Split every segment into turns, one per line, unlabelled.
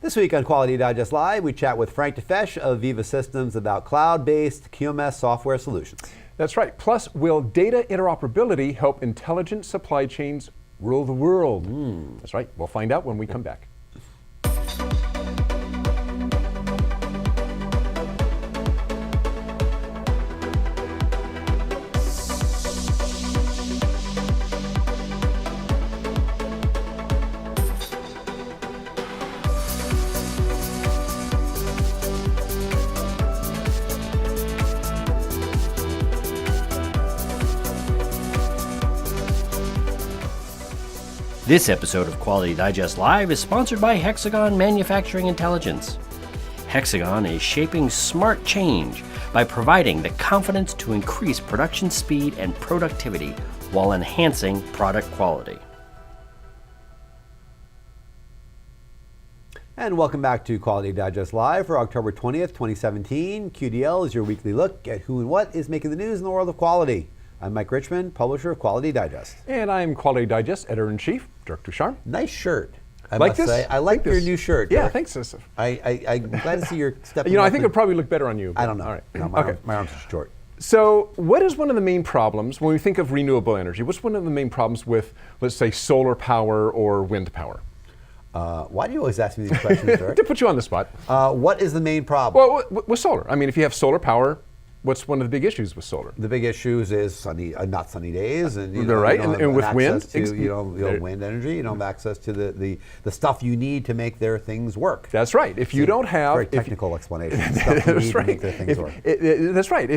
This week on Quality Digest Live, we chat with Frank DeFesh of Viva Systems about cloud-based QMS software solutions.
That's right. Plus, will data interoperability help intelligent supply chains rule the world? That's right. We'll find out when we come back.
This episode of Quality Digest Live is sponsored by Hexagon Manufacturing Intelligence. Hexagon is shaping smart change by providing the confidence to increase production speed and productivity while enhancing product quality.
And welcome back to Quality Digest Live for October 20th, 2017. QDL is your weekly look at who and what is making the news in the world of quality. I'm Mike Richmond, publisher of Quality Digest.
And I'm Quality Digest editor-in-chief, Dirk Ducharme.
Nice shirt. I
like
must
this?
say. I like your new shirt.
Yeah,
Dirk.
thanks.
I'm glad to see you're stepping
You know,
up
I think it would probably look better on you.
I don't know.
All right.
No, my arms are short.
So what is one of the main problems when we think of renewable energy? What's one of the main problems with, let's say, solar power or wind power?
Why do you always ask me these questions, Dirk?
To put you on the spot.
What is the main problem?
Well, with solar. I mean, if you have solar power, what's one of the big issues with solar?
The big issues is sunny, not sunny days, and
They're right. And with wind,
you don't have wind energy. You don't have access to the stuff you need to make their things work.
That's right. If you don't have
very technical explanation, stuff you need to make their things work.
That's right.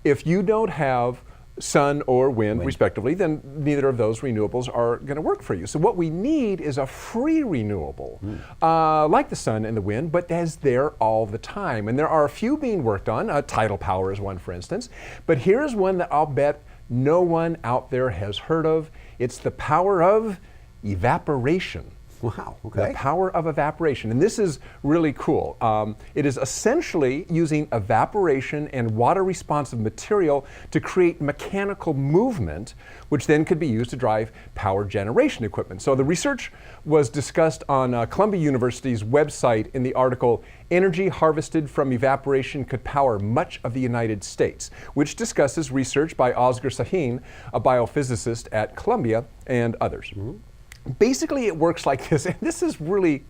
If you don't have sun or wind, respectively, then neither of those renewables are going to work for you. So what we need is a free renewable, like the sun and the wind, but that's there all the time. And there are a few being worked on. Tidal power is one, for instance. But here's one that I'll bet no one out there has heard of. It's the power of evaporation.
Wow, okay.
The power of evaporation. And this is really cool. It is essentially using evaporation and water-responsive material to create mechanical movement, which then could be used to drive power generation equipment. So the research was discussed on Columbia University's website in the article, Energy Harvested from Evaporation Could Power Much of the United States, which discusses research by Oscar Sahin, a biophysicist at Columbia, and others. Basically, it works like this, and this is really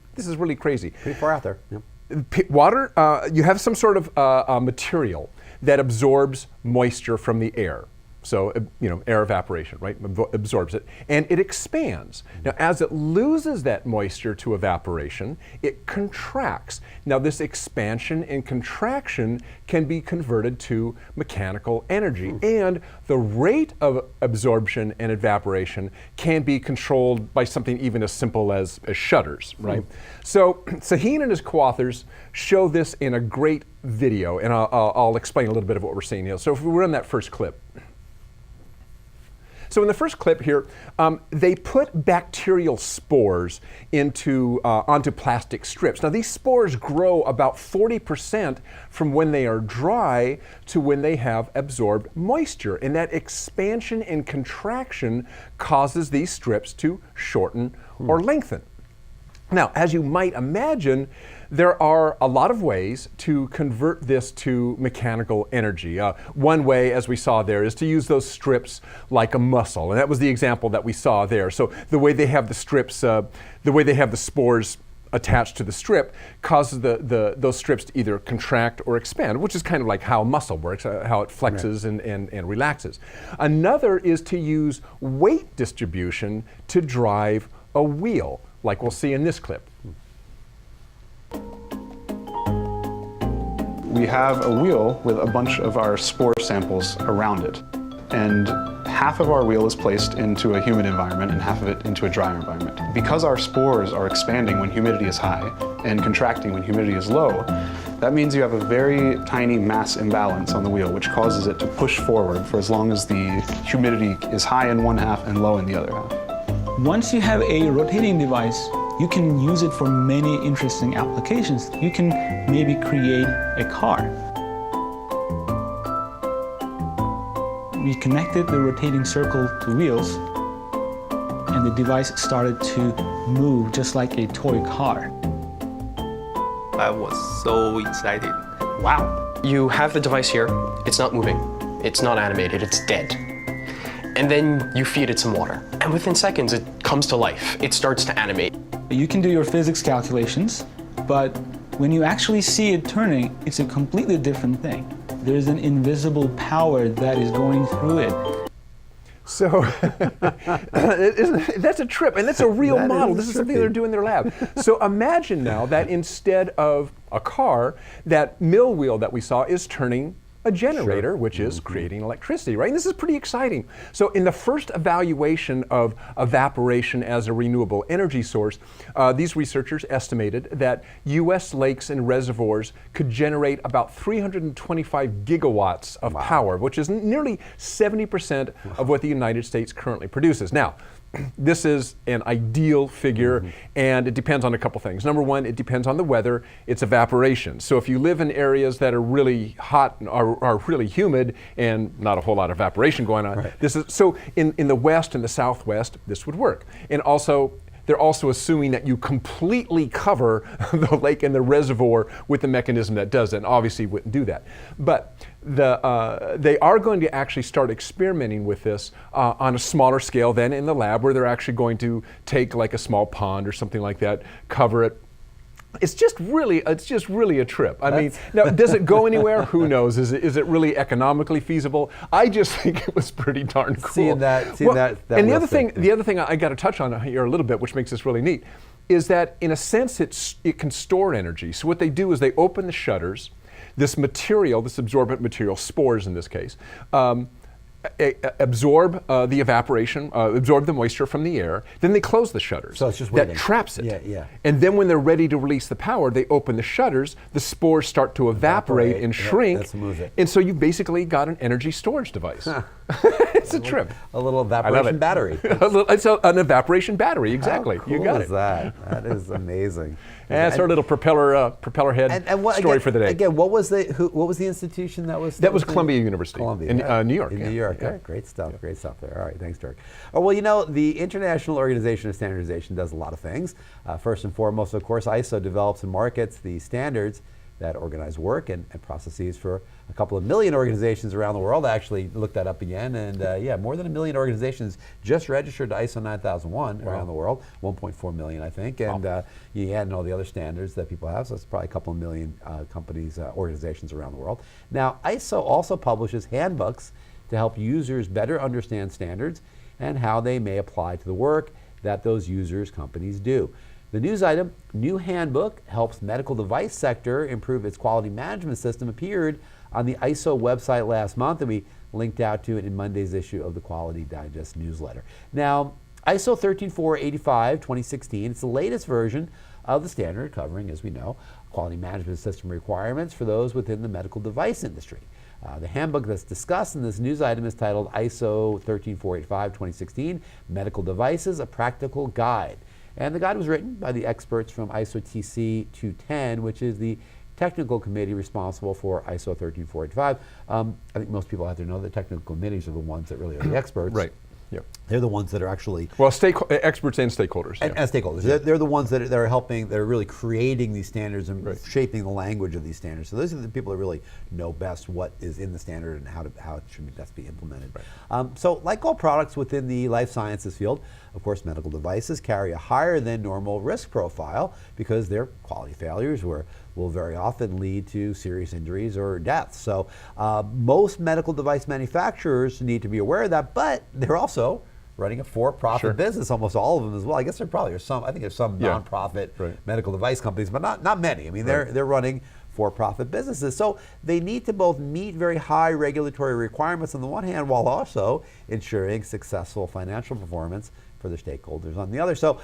crazy.
Pretty far out there. Yep.
Water, you have some sort of material that absorbs moisture from the air. So, air evaporation, right, absorbs it, and it expands. Now, as it loses that moisture to evaporation, it contracts. Now, this expansion and contraction can be converted to mechanical energy, and the rate of absorption and evaporation can be controlled by something even as simple as shutters, right? So, Sahin and his co-authors show this in a great video, and I'll explain a little bit of what we're seeing here. So, if we run that first clip. So in the first clip here, they put bacterial spores onto plastic strips. Now these spores grow about 40% from when they are dry to when they have absorbed moisture. And that expansion and contraction causes these strips to shorten or lengthen. Now, as you might imagine, there are a lot of ways to convert this to mechanical energy. One way, as we saw there, is to use those strips like a muscle, and that was the example that we saw there. So the way they have the strips, the way they have the spores attached to the strip causes those strips to either contract or expand, which is kind of like how muscle works, how it flexes and relaxes. Another is to use weight distribution to drive a wheel, like we'll see in this clip.
We have a wheel with a bunch of our spore samples around it. And half of our wheel is placed into a humid environment and half of it into a dry environment. Because our spores are expanding when humidity is high and contracting when humidity is low, that means you have a very tiny mass imbalance on the wheel, which causes it to push forward for as long as the humidity is high in one half and low in the other half.
Once you have a rotating device, you can use it for many interesting applications. You can maybe create a car. We connected the rotating circle to wheels, and the device started to move just like a toy car.
I was so excited.
Wow. You have the device here, it's not moving, it's not animated, it's dead. And then you feed it some water. And within seconds, it comes to life. It starts to animate.
You can do your physics calculations, but when you actually see it turning, it's a completely different thing. There's an invisible power that is going through it.
So that's a trip, and that's a real model. This is something they're doing in their lab. So imagine now that instead of a car, that mill wheel that we saw is turning a generator, which is creating electricity, right? And this is pretty exciting. So in the first evaluation of evaporation as a renewable energy source, these researchers estimated that US lakes and reservoirs could generate about 325 gigawatts of power, which is nearly 70% of what the United States currently produces. Now, this is an ideal figure, and it depends on a couple things. Number one, it depends on the weather. It's evaporation. So if you live in areas that are really hot or are really humid and not a whole lot of evaporation going on, this is so in the west and the southwest, this would work. And also, they're also assuming that you completely cover the lake and the reservoir with the mechanism that does it, and obviously wouldn't do that. But they are going to actually start experimenting with this on a smaller scale than in the lab, where they're actually going to take like a small pond or something like that, cover it. It's just really a trip. I mean, now, does it go anywhere? Who knows? Is it really economically feasible? I just think it was pretty darn cool.
Seeing that
and the other thing I got to touch on here a little bit, which makes this really neat, is that in a sense it can store energy. So what they do is they open the shutters. This material, this absorbent material, spores in this case, absorb the evaporation, absorb the moisture from the air. Then they close the shutters.
So it's just waiting.
That traps it.
Yeah.
And then when they're ready to release the power, they open the shutters. The spores start to evaporate and shrink.
That's smooth.
And so you've basically got an energy storage device. It's a trip.
A little evaporation battery.
It's an evaporation battery. Exactly.
How cool
You got
is
it.
That is amazing.
That's our little propeller head story for the day.
Again, what was the institution that was?
That was Columbia University in New York.
In New York. Yeah. Great stuff. Great stuff there. All right, thanks, Dirk. Oh, well, the International Organization of Standardization does a lot of things. First and foremost, of course, ISO develops and markets the standards that organize work and processes for a couple of million organizations around the world. I actually looked that up again, and more than 1 million organizations just registered to ISO 9001 around the world, 1.4 million, I think, and you add in all the other standards that people have, so it's probably a couple of million companies, organizations around the world. Now, ISO also publishes handbooks to help users better understand standards and how they may apply to the work that those users' companies do. The news item, New Handbook Helps Medical Device Sector Improve Its Quality Management System, appeared on the ISO website last month, and we linked out to it in Monday's issue of the Quality Digest newsletter. Now, ISO 13485 2016, it's the latest version of the standard covering, as we know, quality management system requirements for those within the medical device industry. The handbook that's discussed in this news item is titled ISO 13485 2016, Medical Devices, A Practical Guide. And the guide was written by the experts from ISO TC 210, which is the technical committee responsible for ISO 13485. I think most people out there know that technical committees are the ones that really are the experts.
Right. Yep.
They're the ones that are actually
experts and stakeholders.
And stakeholders. They're the ones that are helping. They're really creating these standards and shaping the language of these standards. So those are the people that really know best what is in the standard and how it should best be implemented. So, like all products within the life sciences field, of course, medical devices carry a higher than normal risk profile because their quality failures will very often lead to serious injuries or deaths. So most medical device manufacturers need to be aware of that, but they're also running a for-profit business, almost all of them as well. I guess there probably are some, I think there's some non-profit medical device companies, but not many. I mean, they're running for-profit businesses. So they need to both meet very high regulatory requirements on the one hand, while also ensuring successful financial performance for their stakeholders on the other. So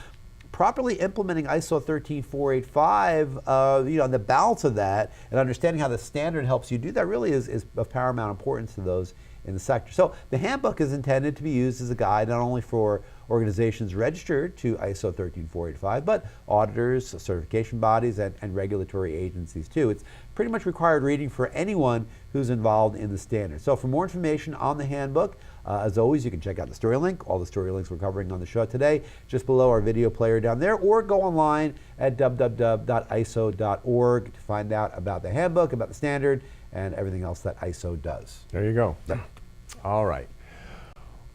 properly implementing ISO 13485, and the balance of that and understanding how the standard helps you do that really is of paramount importance to those in the sector. So the handbook is intended to be used as a guide not only for organizations registered to ISO 13485, but auditors, certification bodies, and regulatory agencies too. It's pretty much required reading for anyone who's involved in the standard. So for more information on the handbook, As always, you can check out the story link, all the story links we're covering on the show today, just below our video player down there, or go online at www.iso.org to find out about the handbook, about the standard, and everything else that ISO does.
There you go. All right.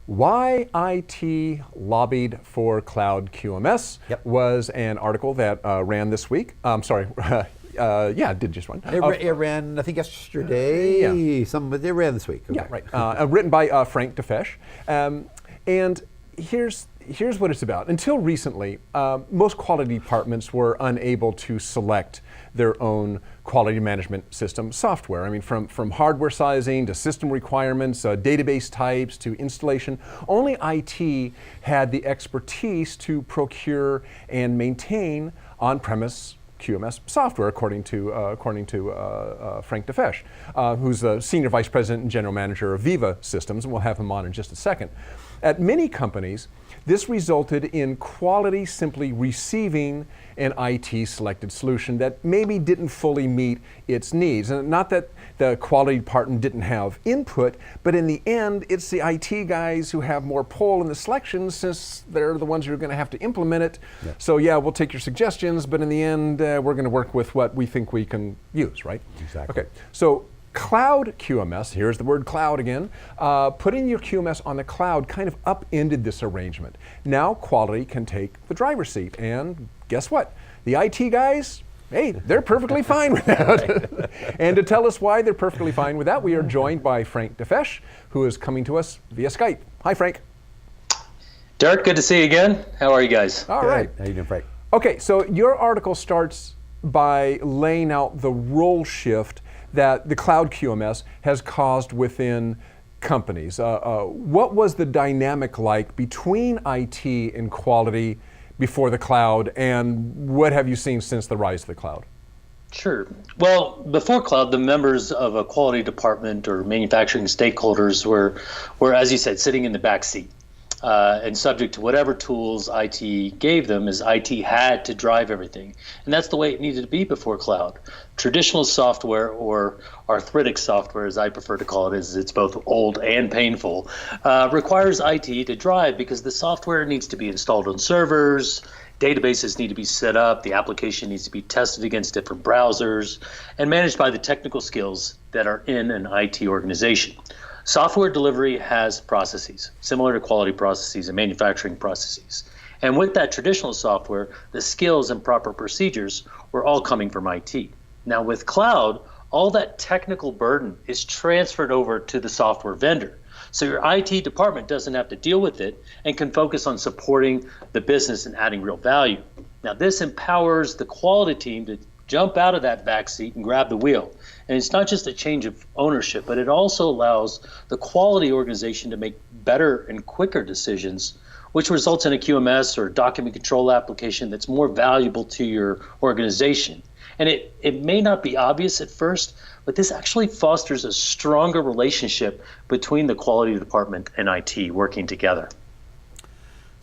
Why IT lobbied for cloud QMS was an article that ran this week. It did just run.
It ran, I think, yesterday. It ran this week. Okay.
Yeah, right. Written by Frank DeFesh. And here's what it's about. Until recently, most quality departments were unable to select their own quality management system software. I mean, from hardware sizing to system requirements, database types to installation, only IT had the expertise to procure and maintain on-premise QMS software, according to Frank DeFesh, who's the Senior Vice President and General Manager of Viva Systems, and we'll have him on in just a second. At many companies, this resulted in quality simply receiving an IT selected solution that maybe didn't fully meet its needs. And not that the quality department didn't have input, but in the end, it's the IT guys who have more pull in the selection, since they're the ones who are going to have to implement it. Yeah. So we'll take your suggestions, but in the end, we're going to work with what we think we can use, right?
Exactly.
Okay, so cloud QMS, here's the word cloud again, putting your QMS on the cloud kind of upended this arrangement. Now quality can take the driver's seat, and guess what? The IT guys, hey, they're perfectly fine with that. And to tell us why they're perfectly fine with that, we are joined by Frank DeFesh, who is coming to us via Skype. Hi, Frank.
Derek, good to see you again. How are you guys?
All right.
How you doing, Frank?
Okay, so your article starts by laying out the role shift that the cloud QMS has caused within companies. What was the dynamic like between IT and quality before the cloud, and what have you seen since the rise of the cloud?
Sure. Well, before cloud, the members of a quality department or manufacturing stakeholders were, as you said, sitting in the back seat. And subject to whatever tools IT gave them, as IT had to drive everything. And that's the way it needed to be before cloud. Traditional software, or arthritic software as I prefer to call it, as it's both old and painful, requires IT to drive, because the software needs to be installed on servers, databases need to be set up, the application needs to be tested against different browsers, and managed by the technical skills that are in an IT organization. Software delivery has processes, similar to quality processes and manufacturing processes. And with that traditional software, the skills and proper procedures were all coming from IT. Now with cloud, all that technical burden is transferred over to the software vendor. So your IT department doesn't have to deal with it and can focus on supporting the business and adding real value. Now this empowers the quality team to jump out of that back seat and grab the wheel. And it's not just a change of ownership, but it also allows the quality organization to make better and quicker decisions, which results in a QMS or document control application that's more valuable to your organization. And it may not be obvious at first, but this actually fosters a stronger relationship between the quality department and IT working together.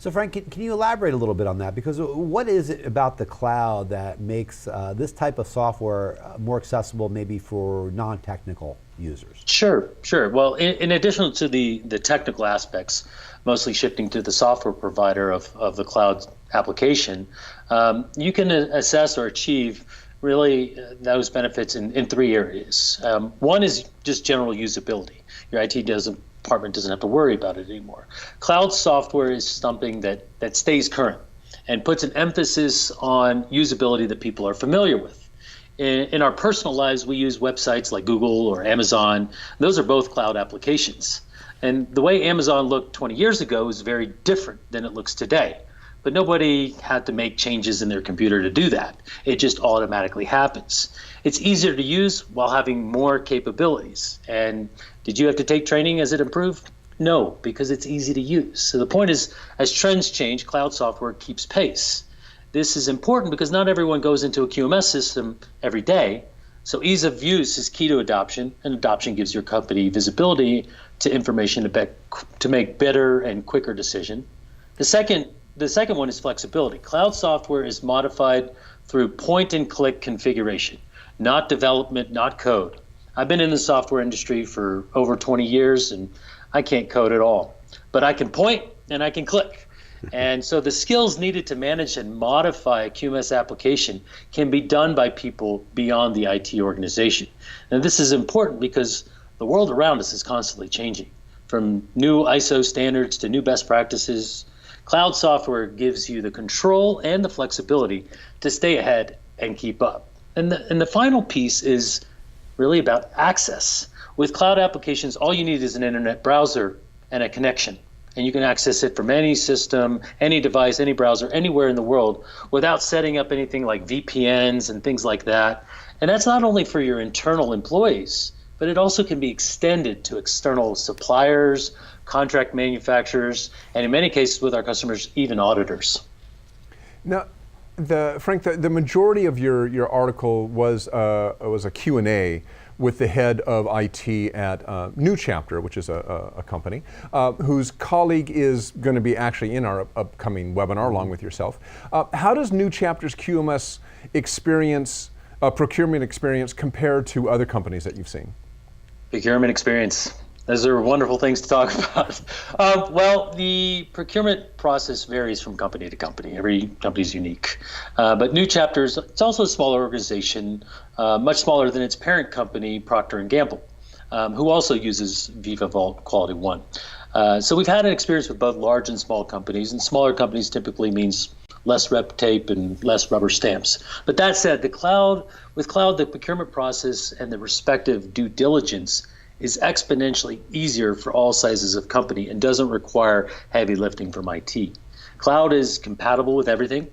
So Frank, can you elaborate a little bit on that? Because what is it about the cloud that makes this type of software more accessible maybe for non-technical users?
Sure. Well, in addition to the technical aspects, mostly shifting to the software provider of the cloud application, you can assess or achieve really those benefits in three areas. One is just general usability. Your IT department doesn't have to worry about it anymore. Cloud software is something that stays current and puts an emphasis on usability that people are familiar with. In our personal lives, we use websites like Google or Amazon. Those are both cloud applications. And the way Amazon looked 20 years ago is very different than it looks today. But nobody had to make changes in their computer to do that. It just automatically happens. It's easier to use while having more capabilities. And did you have to take training as it improved? No, because it's easy to use. So the point is, as trends change, cloud software keeps pace. This is important because not everyone goes into a QMS system every day. So ease of use is key to adoption, and adoption gives your company visibility to information to make better and quicker decision. The second one is flexibility. Cloud software is modified through point-and-click configuration, not development, not code. I've been in the software industry for over 20 years, and I can't code at all, but I can point and I can click. And so the skills needed to manage and modify a QMS application can be done by people beyond the IT organization. And this is important because the world around us is constantly changing. From new ISO standards to new best practices, cloud software gives you the control and the flexibility to stay ahead and keep up. And the final piece is really about access. With cloud applications, all you need is an internet browser and a connection. And you can access it from any system, any device, any browser, anywhere in the world without setting up anything like VPNs and things like that. And that's not only for your internal employees, but it also can be extended to external suppliers, contract manufacturers, and in many cases with our customers, even auditors.
Now, Frank, the majority of your article was a Q&A with the head of IT at New Chapter, which is a company, whose colleague is going to be actually in our upcoming webinar along with yourself. How does New Chapter's QMS experience, procurement experience, compare to other companies that you've seen?
Procurement experience. Those are wonderful things to talk about. Well, the procurement process varies from company to company. Every company is unique. But New Chapters, it's also a smaller organization, much smaller than its parent company, Procter & Gamble, who also uses Viva Vault Quality One. So we've had an experience with both large and small companies, and smaller companies typically means less red tape and less rubber stamps. But that said, with cloud, the procurement process and the respective due diligence is exponentially easier for all sizes of company and doesn't require heavy lifting from IT. Cloud is compatible with everything,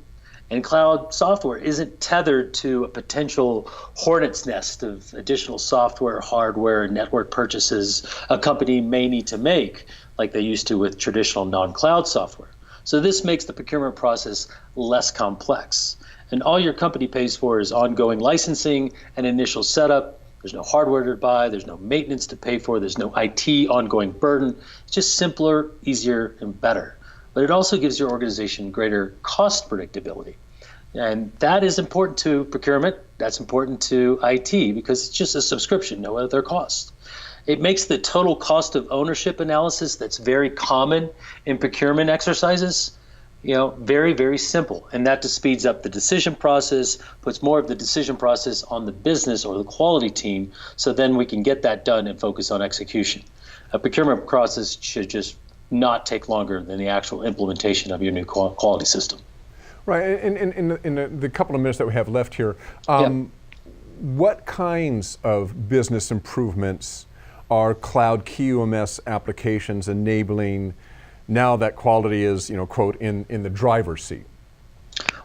and cloud software isn't tethered to a potential hornet's nest of additional software, hardware, and network purchases a company may need to make, like they used to with traditional non-cloud software. So this makes the procurement process less complex. And all your company pays for is ongoing licensing and initial setup. There's no hardware to buy, there's no maintenance to pay for, there's no IT ongoing burden. It's just simpler, easier, and better. But it also gives your organization greater cost predictability. And that is important to procurement, that's important to IT, because it's just a subscription, no other cost. It makes the total cost of ownership analysis that's very common in procurement exercises, very, very simple. And that just speeds up the decision process, puts more of the decision process on the business or the quality team, so then we can get that done and focus on execution. A procurement process should just not take longer than the actual implementation of your new quality system.
Right, and in the couple of minutes that we have left here, what kinds of business improvements are cloud QMS applications enabling now that quality is, quote, in the driver's seat?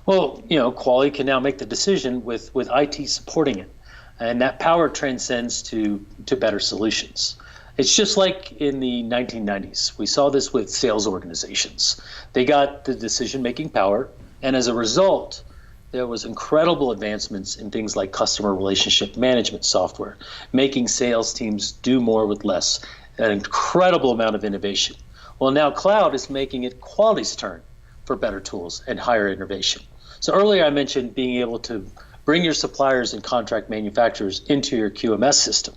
Well, quality can now make the decision with IT supporting it. And that power transcends to better solutions. It's just like in the 1990s. We saw this with sales organizations. They got the decision-making power, and as a result, there was incredible advancements in things like customer relationship management software, making sales teams do more with less, an incredible amount of innovation. Well, now cloud is making it quality's turn for better tools and higher innovation. So earlier I mentioned being able to bring your suppliers and contract manufacturers into your QMS system.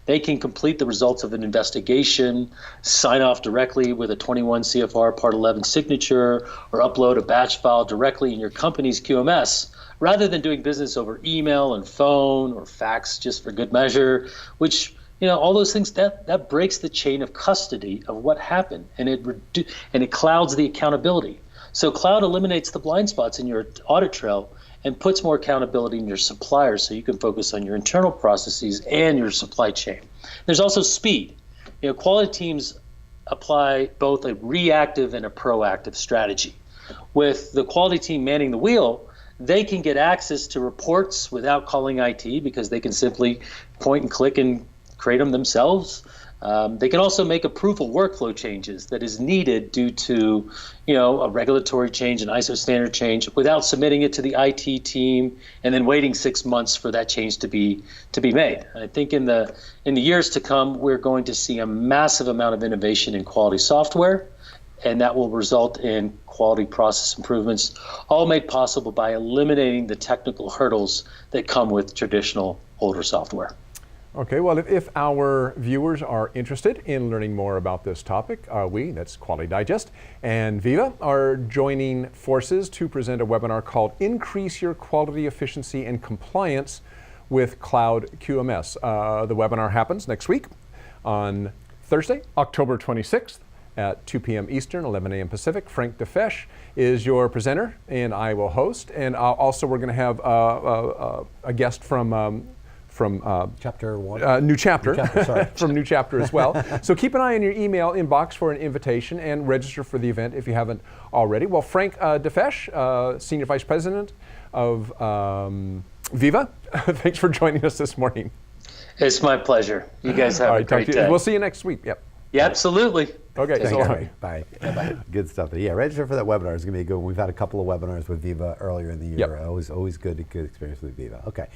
They can complete the results of an investigation, sign off directly with a 21 CFR Part 11 signature, or upload a batch file directly in your company's QMS, rather than doing business over email and phone or fax just for good measure, which all those things, that breaks the chain of custody of what happened, and it clouds the accountability. So cloud eliminates the blind spots in your audit trail and puts more accountability in your suppliers so you can focus on your internal processes and your supply chain. There's also speed. Quality teams apply both a reactive and a proactive strategy. With the quality team manning the wheel, they can get access to reports without calling IT because they can simply point and click and create them themselves. They can also make approval workflow changes that is needed due to, a regulatory change, an ISO standard change, without submitting it to the IT team and then waiting 6 months for that change to be made. I think in the years to come, we're going to see a massive amount of innovation in quality software, and that will result in quality process improvements, all made possible by eliminating the technical hurdles that come with traditional older software.
Okay, well, if our viewers are interested in learning more about this topic, that's Quality Digest, and Viva are joining forces to present a webinar called Increase Your Quality Efficiency and Compliance with Cloud QMS. The webinar happens next week on Thursday, October 26th at 2 p.m. Eastern, 11 a.m. Pacific. Frank DeFesh is your presenter, and I will host. And also we're going to have a guest from
Chapter 1?
New Chapter,
sorry.
from New Chapter as well. So keep an eye on your email inbox for an invitation and register for the event if you haven't already. Well, Frank DeFesh, Senior Vice President of Viva, thanks for joining us this morning.
It's my pleasure. You guys have a great day.
We'll see you next week. Yep.
Yeah, absolutely.
Okay,
Thanks,
so long.
Ray. Bye. Bye. Good stuff. Yeah, register for that webinar. It's going to be good. We've had a couple of webinars with Viva earlier in the year.
Yep.
Always good experience with Viva. Okay.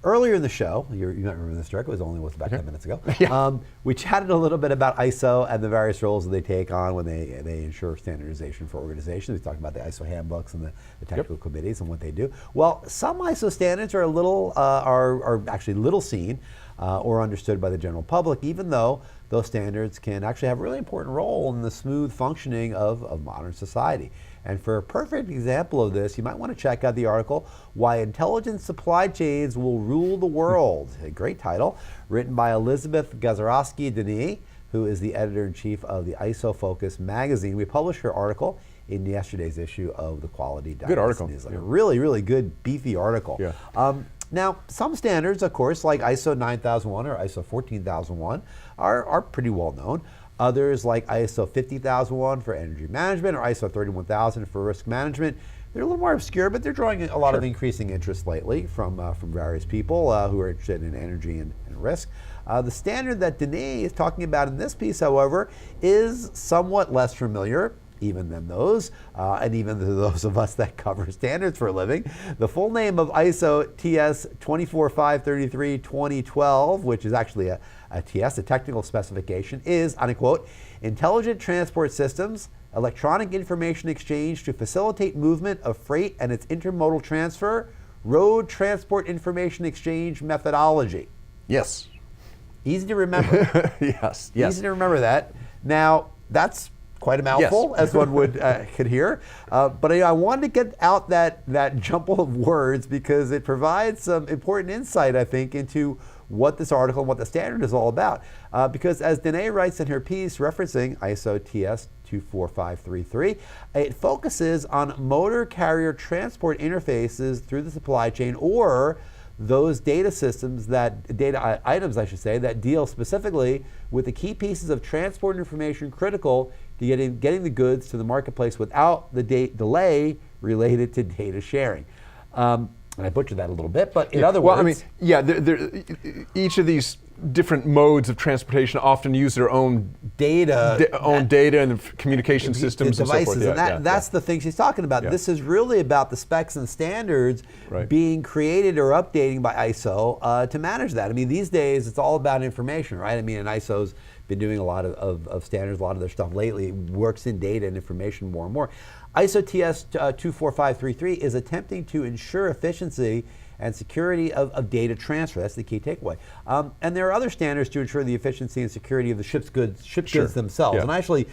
Earlier in the show, you might remember this, Dirk, it was only about 10 minutes ago.
Yeah.
We chatted a little bit about ISO and the various roles that they take on when they ensure standardization for organizations. We talked about the ISO handbooks and the technical committees and what they do. Well, some ISO standards are are actually little seen or understood by the general public, even though those standards can actually have a really important role in the smooth functioning of modern society. And for a perfect example of this, you might want to check out the article, Why Intelligent Supply Chains Will Rule the World. A great title, written by Elizabeth Gazarowski-Denis, who is the editor-in-chief of the ISO Focus magazine. We published her article in yesterday's issue of the Quality Digest.
Good article.
Newsletter. Really good, beefy article.
Yeah.
Now, some standards, of course, like ISO 9001 or ISO 14001, are pretty well known. Others, like ISO 50001 for energy management or ISO 31000 for risk management, they're a little more obscure, but they're drawing a lot of increasing interest lately from various people who are interested in energy and risk. The standard that Denis is talking about in this piece, however, is somewhat less familiar, even than those, and even to those of us that cover standards for a living. The full name of ISO TS 24533-2012, which is actually a TS, a technical specification, is, unquote, Intelligent Transport Systems, Electronic Information Exchange to Facilitate Movement of Freight and its Intermodal Transfer, Road Transport Information Exchange Methodology.
Yes.
Easy to remember.
Yes.
Easy to remember that. Now, that's quite a mouthful, as one could hear. But I wanted to get out that jumble of words because it provides some important insight, I think, into what this article and what the standard is all about. Because as Denis writes in her piece referencing ISO TS 24533, it focuses on motor carrier transport interfaces through the supply chain, or those data items, I should say, that deal specifically with the key pieces of transport information critical to getting the goods to the marketplace without the delay related to data sharing. And I butchered that a little bit, but in other words...
Well, I mean, each of these different modes of transportation often use their own data and the communication systems
the devices,
and so forth.
And that's the thing she's talking about.
Yeah.
This is really about the specs and standards being created or updating by ISO to manage that. I mean, these days it's all about information, right? I mean, and ISO's been doing a lot of standards, a lot of their stuff lately works in data and information more and more. ISO TS 24533 is attempting to ensure efficiency and security of data transfer. That's the key takeaway. And there are other standards to ensure the efficiency and security of the ship's goods themselves.
Yeah.
And I actually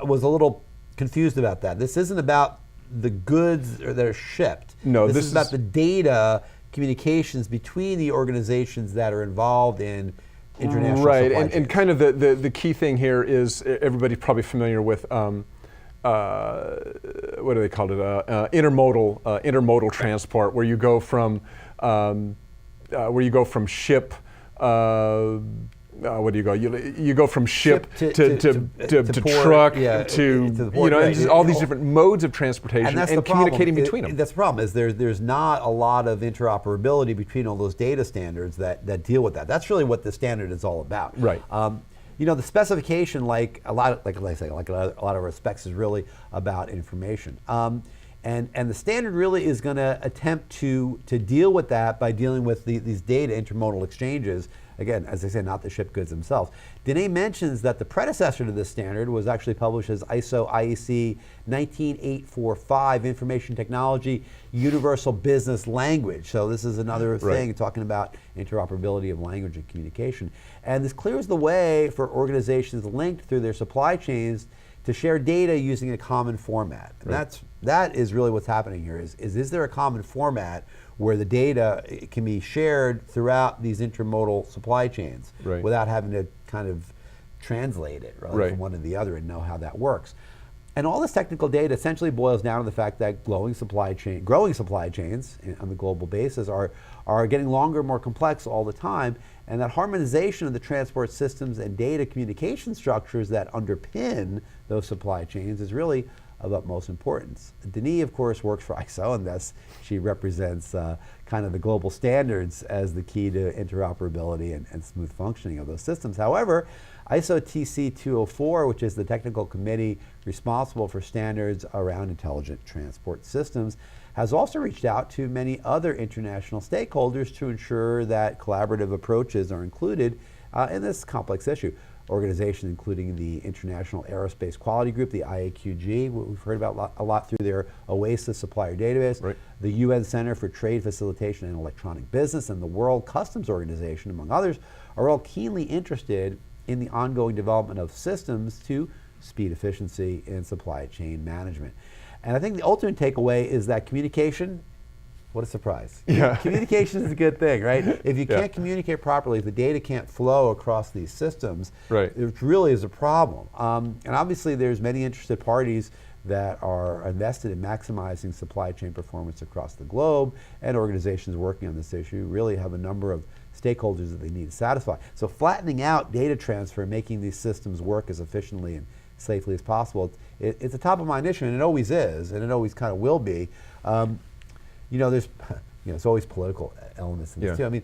was a little confused about that. This isn't about the goods that are shipped.
No,
this is about the data communications between the organizations that are involved in international supply chains.
And kind of the key thing here is everybody's probably familiar with what do they call it? Intermodal transport, where you go from ship. Where do you go? You go from ship to
port,
truck
to the port,
and all these different modes of transportation and communicating between them.
That's the problem. Is there's not a lot of interoperability between all those data standards that deal with that. That's really what the standard is all about.
Right.
The specification, like a lot of our specs, is really about information. And the standard really is going to attempt to deal with that by dealing with these data intermodal exchanges Again, as I say, not the shipped goods themselves. Dene mentions that the predecessor to this standard was actually published as ISO IEC 19845, Information Technology Universal Business Language. So this is another thing talking about interoperability of language and communication. And this clears the way for organizations linked through their supply chains to share data using a common format. And that is really what's happening here. Is there a common format where the data can be shared throughout these intermodal supply chains without having to kind of translate it from one to the other and know how that works? And all this technical data essentially boils down to the fact that growing supply chains on the global basis are getting longer, more complex all the time, and that harmonization of the transport systems and data communication structures that underpin those supply chains is really of utmost importance. Dene, of course, works for ISO, and thus she represents kind of the global standards as the key to interoperability and smooth functioning of those systems. However, ISO TC 204, which is the technical committee responsible for standards around intelligent transport systems, has also reached out to many other international stakeholders to ensure that collaborative approaches are included in this complex issue. Organizations including the International Aerospace Quality Group, the IAQG, what we've heard about a lot through their OASIS supplier database, the UN Center for Trade Facilitation and Electronic Business, and the World Customs Organization, among others, are all keenly interested in the ongoing development of systems to speed efficiency in supply chain management. And I think the ultimate takeaway is that communication, what a surprise. Communication is a good thing, right? If you can't communicate properly, if the data can't flow across these systems, it really is a problem. And obviously there's many interested parties that are invested in maximizing supply chain performance across the globe, and organizations working on this issue really have a number of stakeholders that they need to satisfy. So flattening out data transfer, making these systems work as efficiently and safely as possible, it's a top of mind issue, and it always is, and it always kind of will be. There's, it's always political elements in this too. I mean,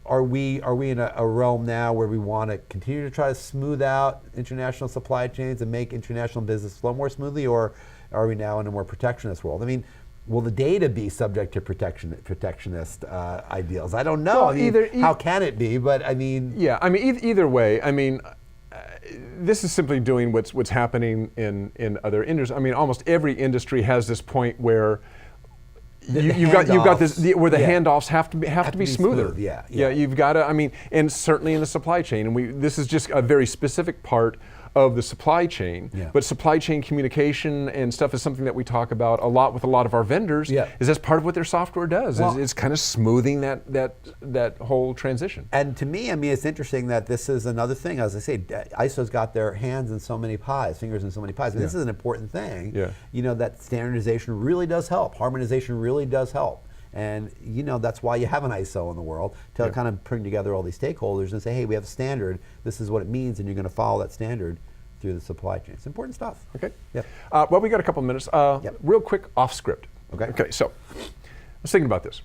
are we in a realm now where we want to continue to try to smooth out international supply chains and make international business flow more smoothly, or are we now in a more protectionist world? I mean, will the data be subject to protectionist ideals? I don't know.
Well,
how can it be? But I mean,
either way. I mean, this is simply doing what's happening in other industries. I mean, almost every industry has this point where you've got this where the handoffs have to be smoother. You've got to. I mean, and certainly in the supply chain, and this is just a very specific part of the supply chain. But supply chain communication and stuff is something that we talk about a lot with a lot of our vendors. Is that's part of what their software does. It's kind of smoothing that whole transition.
And to me, I mean, it's interesting that this is another thing. As I say, ISO's got their hands in so many pies, fingers in so many pies. But this is an important thing. That standardization really does help. Harmonization really does help. And that's why you have an ISO in the world, to kind of bring together all these stakeholders and say, hey, we have a standard, this is what it means, and you're going to follow that standard through the supply chain. It's important stuff.
Okay. Well, we got a couple minutes. Real quick, off script. Okay, so I was thinking about this.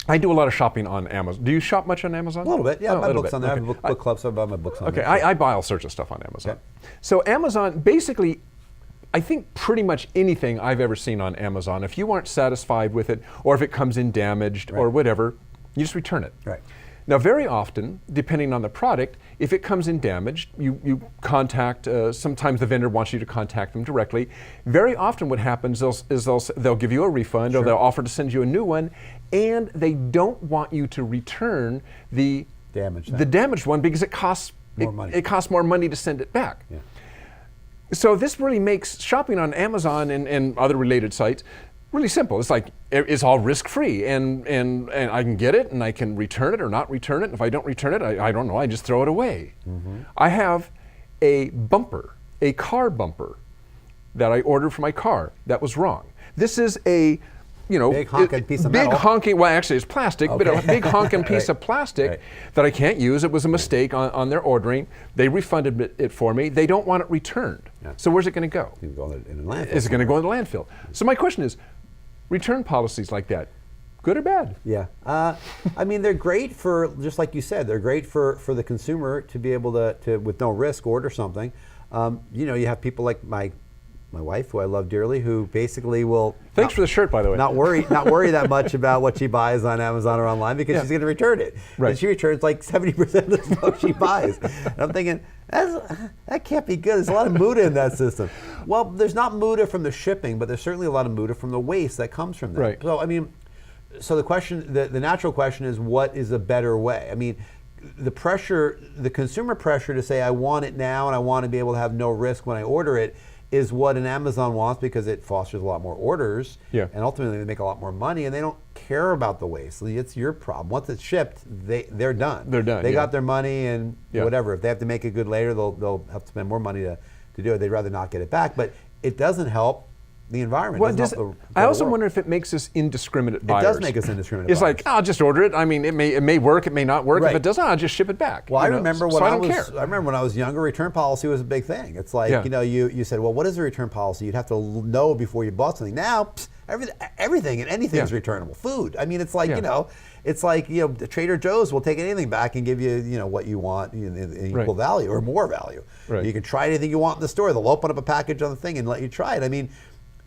I do a lot of shopping on Amazon. Do you shop much on Amazon?
A little bit, I buy books on there. I have a book club, so I buy my books on there.
I buy all sorts of stuff on Amazon. So Amazon, basically, I think pretty much anything I've ever seen on Amazon, if you aren't satisfied with it, or if it comes in damaged or whatever, you just return it. Now, very often, depending on the product, if it comes in damaged, you contact, sometimes the vendor wants you to contact them directly. Very often what happens is they'll give you a refund, or they'll offer to send you a new one, and they don't want you to return the damaged one because it costs more money. It costs more money to send it back. So this really makes shopping on Amazon and other related sites really simple. It's like it's all risk-free, and I can get it, and I can return it or not return it. If I don't return it, I don't know, I just throw it away. I have a bumper, a car bumper that I ordered for my car that was wrong. This is a
big honking piece of metal.
Well, actually it's plastic, but a big honking piece of plastic that I can't use. It was a mistake on their ordering. They refunded it for me. They don't want it returned. So where's it going to go?
It's going to go in a landfill.
Is it going to go in the landfill? So my question is, return policies like that, good or bad?
I mean, they're great for, just like you said, they're great for the consumer to be able to with no risk, order something. You have people like my my wife, who I love dearly, who basically will
Thanks for the shirt, by the way.
not worry that much about what she buys on Amazon or online because she's going to return it.
Right.
And she returns like 70% of the stuff she buys. And I'm thinking, that can't be good. There's a lot of muda in that system. Well, there's not muda from the shipping, but there's certainly a lot of muda from the waste that comes from that.
Right.
So, I mean, the question, the natural question is, what is a better way? I mean, the pressure, the consumer pressure to say, I want it now and I want to be able to have no risk when I order it, is what an Amazon wants because it fosters a lot more orders, and ultimately they make a lot more money, and they don't care about the waste. It's your problem. Once it's shipped, they're done.
They're done.
They got their money, and whatever. If they have to make it good later, they'll have to spend more money to do it. They'd rather not get it back, but it doesn't help the environment.
Well, I also wonder if it makes us indiscriminate buyers.
It does make us indiscriminate
It's
buyers.
like, I'll just order it. I mean, it may work, it may not work.
Right.
If it doesn't, I'll just ship it back.
Well, I remember when I was younger, return policy was a big thing. It's like, you said, well, what is a return policy? You'd have to know before you bought something. Now, everything and anything is returnable. Food. I mean, it's like, the Trader Joe's will take anything back and give you, what you want in equal value or more value.
Right.
You can try anything you want in the store. They'll open up a package on the thing and let you try it. I mean,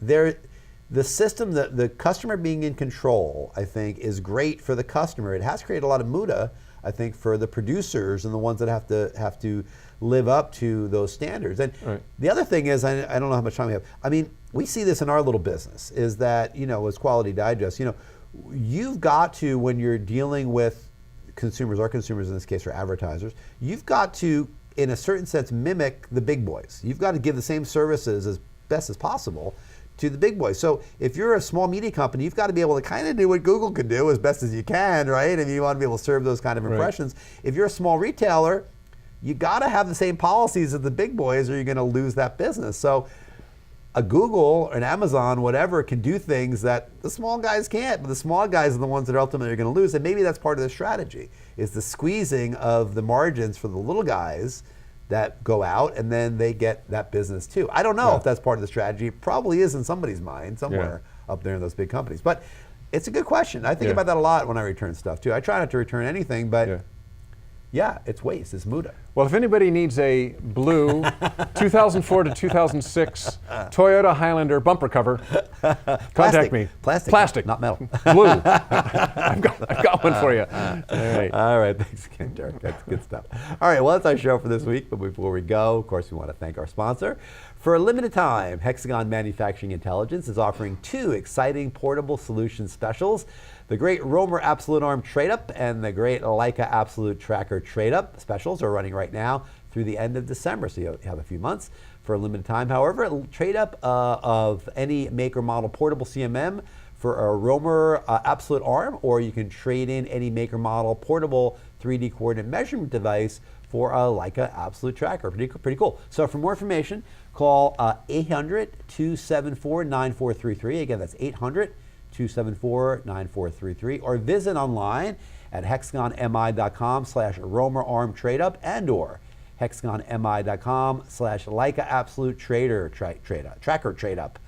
the system, the customer being in control, I think, is great for the customer. It has created a lot of muda, I think, for the producers and the ones that have to live up to those standards. And the other thing is, I don't know how much time we have. I mean, we see this in our little business, is that, as Quality Digest, you've got to, when you're dealing with consumers, our consumers in this case are advertisers, you've got to, in a certain sense, mimic the big boys. You've got to give the same services as best as possible to the big boys. So if you're a small media company, you've got to be able to kind of do what Google can do as best as you can, right? And you want to be able to serve those kind of impressions. If you're a small retailer, you got to have the same policies as the big boys or you're going to lose that business. So a Google, an Amazon, whatever, can do things that the small guys can't, but the small guys are the ones that ultimately are going to lose. And maybe that's part of the strategy, is the squeezing of the margins for the little guys that go out, and then they get that business too. I don't know if that's part of the strategy. It probably is in somebody's mind somewhere up there in those big companies. But it's a good question. I think about that a lot when I return stuff too. I try not to return anything, but it's waste, it's muda.
Well, if anybody needs a blue 2004 to 2006 Toyota Highlander bumper cover, contact me.
Plastic, not metal.
Blue. I've got one for you.
All right, thanks again, Derek. That's good stuff. All right, well, that's our show for this week. But before we go, of course, we want to thank our sponsor. For a limited time, Hexagon Manufacturing Intelligence is offering 2 exciting portable solution specials: the great Romer Absolute Arm Trade-Up and the great Leica Absolute Tracker Trade-Up. Specials are running right now through the end of December, so you have a few months. For a limited time, however, trade-up of any make or model portable CMM for a Romer Absolute Arm, or you can trade in any make or model portable 3D coordinate measurement device for a Leica Absolute Tracker. Pretty cool. So for more information, call 800-274-9433. Again, that's 800-274-9433, or visit online at hexagonmi.com/Romer Arm Trade-Up and/or hexagonmi.com/Leica Absolute Tracker Trade-Up.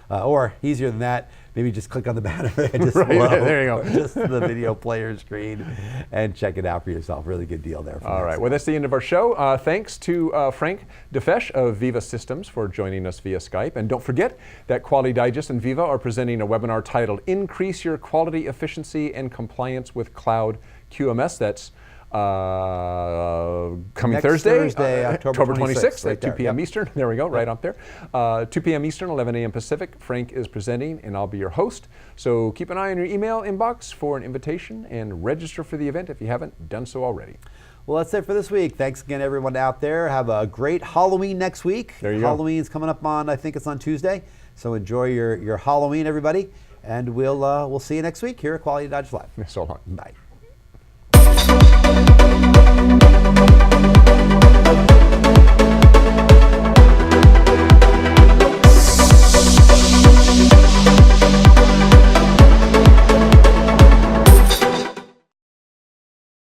Or easier than that, maybe just click on the banner just below,
there you go.
just the video player screen, and check it out for yourself. Really good deal there.
All right, well, that's the end of our show. Thanks to Frank Defesh of Viva Systems for joining us via Skype. And don't forget that Quality Digest and Viva are presenting a webinar titled Increase Your Quality Efficiency and Compliance with Cloud QMS. That's coming
Next
Thursday,
October 26th,
at 2 p.m. Eastern. There we go, right up there. 2 p.m. Eastern, 11 a.m. Pacific. Frank is presenting, and I'll be your host. So keep an eye on your email inbox for an invitation and register for the event if you haven't done so already.
Well, that's it for this week. Thanks again, everyone out there. Have a great Halloween next week.
There you go.
Halloween's coming up on, I think it's on Tuesday. So enjoy your Halloween, everybody. And we'll see you next week here at Quality Digest Live.
So long.
Bye.